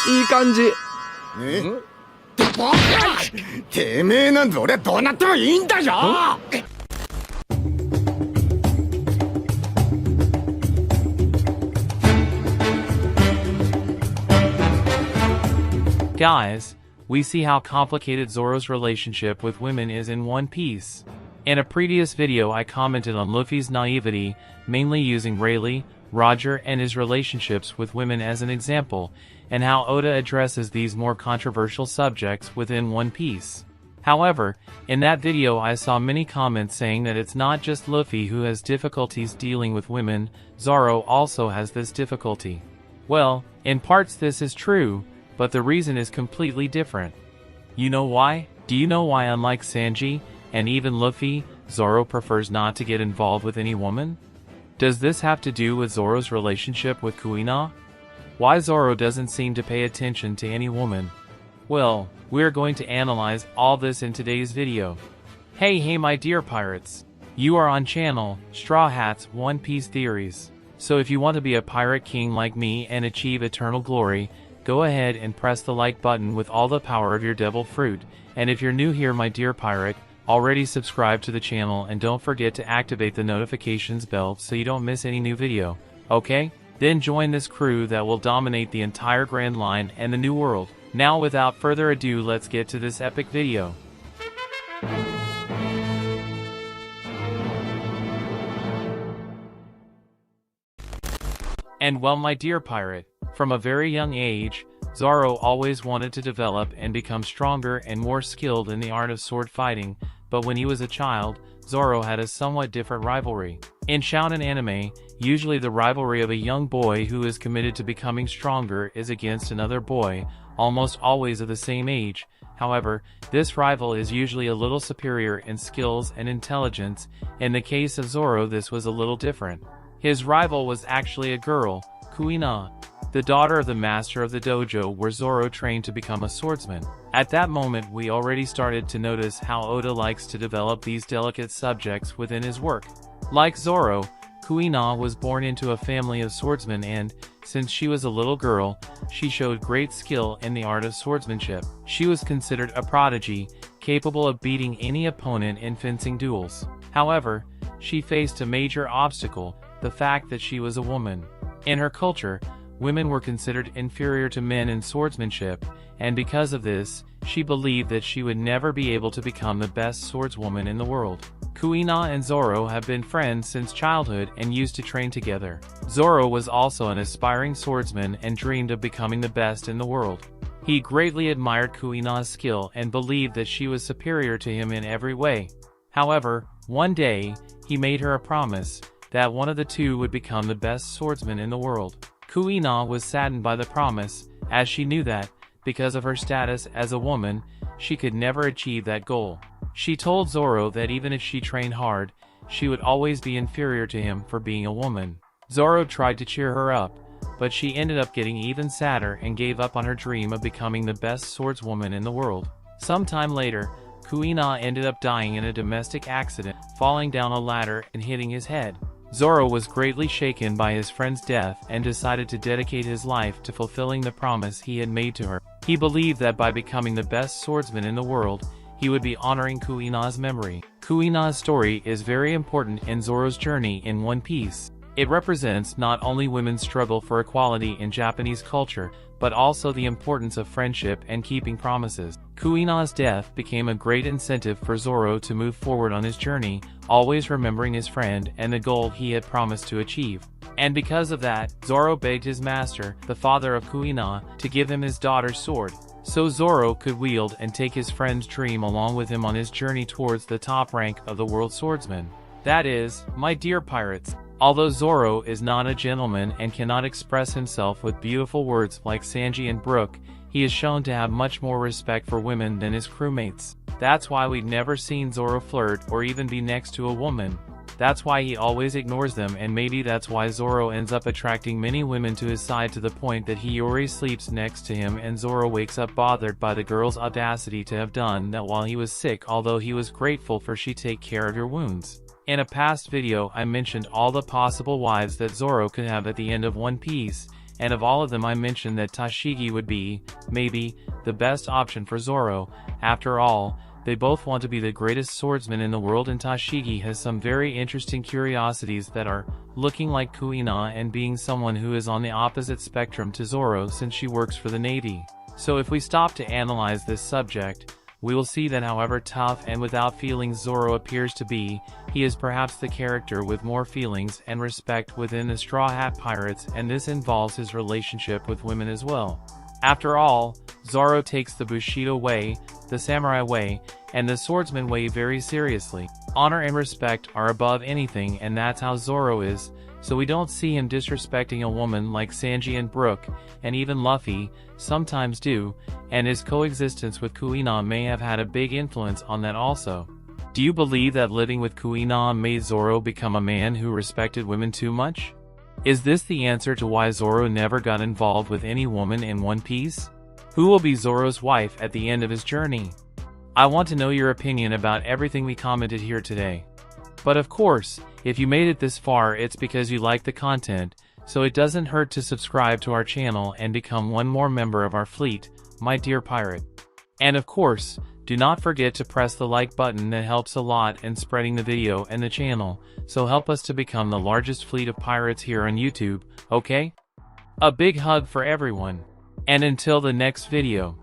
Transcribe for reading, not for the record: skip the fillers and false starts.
いい感じ。え？バカ！てめえなんぞ俺はどうなってもいいんだよ。Guys, we see how complicated Zoro's relationship with women is in One Piece. In a previous video I commented on Luffy's naivety, mainly using Rayleigh, Roger and his relationships with women as an example, and how Oda addresses these more controversial subjects within One Piece. However, in that video I saw many comments saying that it's not just Luffy who has difficulties dealing with women, Zoro also has this difficulty. Well, in parts this is true, but the reason is completely different. You know why? Do you know why, unlike Sanji, and even Luffy, Zoro prefers not to get involved with any woman? Does this have to do with Zoro's relationship with Kuina? Why Zoro doesn't seem to pay attention to any woman? Well, we're going to analyze all this in today's video. Hey my dear pirates! You are on channel, Straw Hat's One Piece Theories. So if you want to be a pirate king like me and achieve eternal glory, go ahead and press the like button with all the power of your devil fruit, and if you're new here my dear pirate, already subscribe to the channel and don't forget to activate the notifications bell so you don't miss any new video, okay? Then join this crew that will dominate the entire Grand Line and the New World. Now without further ado, let's get to this epic video. And well my dear pirate, from a very young age, Zoro always wanted to develop and become stronger and more skilled in the art of sword fighting, but when he was a child, Zoro had a somewhat different rivalry. In shonen anime, usually the rivalry of a young boy who is committed to becoming stronger is against another boy, almost always of the same age. However, this rival is usually a little superior in skills and intelligence. In the case of Zoro, this was a little different. His rival was actually a girl, Kuina, the daughter of the master of the dojo where Zoro trained to become a swordsman. At that moment we already started to notice how Oda likes to develop these delicate subjects within his work. Like Zoro, Kuina was born into a family of swordsmen and, since she was a little girl, she showed great skill in the art of swordsmanship. She was considered a prodigy, capable of beating any opponent in fencing duels. However, she faced a major obstacle, the fact that she was a woman. In her culture, women were considered inferior to men in swordsmanship, and because of this, she believed that she would never be able to become the best swordswoman in the world. Kuina and Zoro have been friends since childhood and used to train together. Zoro was also an aspiring swordsman and dreamed of becoming the best in the world. He greatly admired Kuina's skill and believed that she was superior to him in every way. However, one day, he made her a promise that one of the two would become the best swordsman in the world. Kuina was saddened by the promise, as she knew that, because of her status as a woman, she could never achieve that goal. She told Zoro that even if she trained hard, she would always be inferior to him for being a woman. Zoro tried to cheer her up, but she ended up getting even sadder and gave up on her dream of becoming the best swordswoman in the world. Sometime later, Kuina ended up dying in a domestic accident, falling down a ladder and hitting his head. Zoro was greatly shaken by his friend's death and decided to dedicate his life to fulfilling the promise he had made to her. He believed that by becoming the best swordsman in the world, he would be honoring Kuina's memory. Kuina's story is very important in Zoro's journey in One Piece. It represents not only women's struggle for equality in Japanese culture, but also the importance of friendship and keeping promises. Kuina's death became a great incentive for Zoro to move forward on his journey, always remembering his friend and the goal he had promised to achieve. And because of that, Zoro begged his master, the father of Kuina, to give him his daughter's sword, so Zoro could wield and take his friend's dream along with him on his journey towards the top rank of the world swordsman. That is, my dear pirates, although Zoro is not a gentleman and cannot express himself with beautiful words like Sanji and Brook, he is shown to have much more respect for women than his crewmates. That's why we've never seen Zoro flirt or even be next to a woman. That's why he always ignores them, and maybe that's why Zoro ends up attracting many women to his side to the point that Hiyori sleeps next to him and Zoro wakes up bothered by the girl's audacity to have done that while he was sick, although he was grateful for she take care of your wounds. In a past video I mentioned all the possible wives that Zoro could have at the end of One Piece, and of all of them I mentioned that Tashigi would be, maybe, the best option for Zoro. After all, they both want to be the greatest swordsman in the world, and Tashigi has some very interesting curiosities that are looking like Kuina and being someone who is on the opposite spectrum to Zoro since she works for the Navy. So if we stop to analyze this subject, we will see that however tough and without feelings Zoro appears to be, he is perhaps the character with more feelings and respect within the Straw Hat Pirates, and this involves his relationship with women as well. After all, Zoro takes the Bushido way, the samurai way, and the swordsman way very seriously. Honor and respect are above anything, and that's how Zoro is, so we don't see him disrespecting a woman like Sanji and Brook, and even Luffy sometimes do, and his coexistence with Kuina may have had a big influence on that also. Do you believe that living with Kuina made Zoro become a man who respected women too much? Is this the answer to why Zoro never got involved with any woman in One Piece? Who will be Zoro's wife at the end of his journey? I want to know your opinion about everything we commented here today. But of course, if you made it this far, it's because you like the content, so it doesn't hurt to subscribe to our channel and become one more member of our fleet, my dear pirate. And of course, do not forget to press the like button, that helps a lot in spreading the video and the channel, so help us to become the largest fleet of pirates here on YouTube, okay? A big hug for everyone. And until the next video.